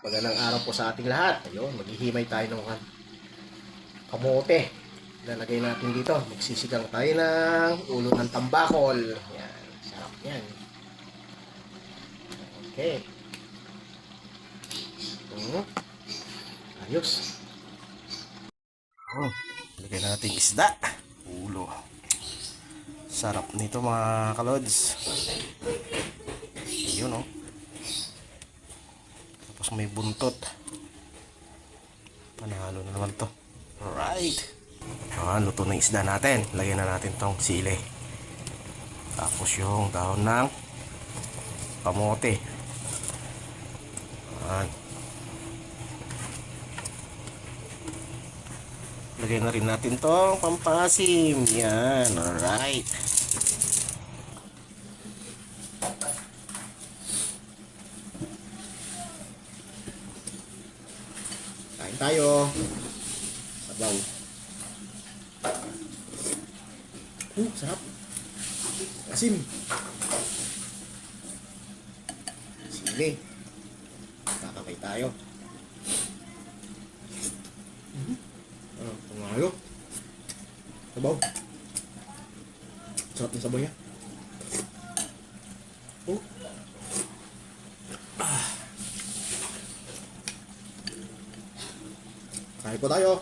Magandang araw po sa ating lahat. Ayun, maghihimay tayo ng kamote. Lalagay natin dito. Magsisigang tayo ng ulo ng tambakol. Yan, sarap yan. Okay. Ayos. Lagay natin isda. Ulo. Sarap nito mga kalods. Ayun oh. Tapos may buntot. Panalo na naman to. Alright. Luto na isda natin. Lagyan na natin tong sili. Tapos yung dahon ng kamote. Ayan. Lagyan na rin natin tong pampasim. Yan. Alright. Kain tayo. Sabaw. Sarap. Asim. Sili. Kakapay tayo. Pangalo. Sabaw. Sarap ng sabaw niya. Kain po tayo.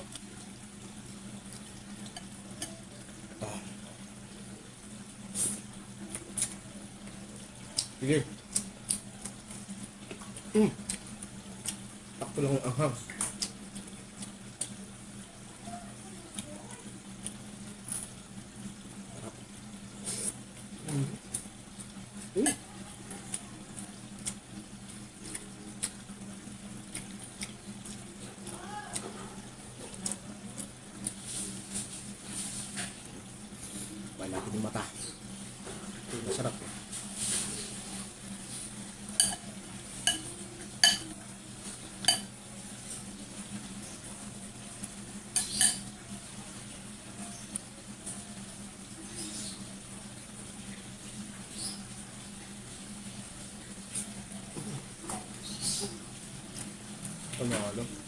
Sige. Takto lang ang anghang. Natin yung mata. Ito yung masarap. Panalo.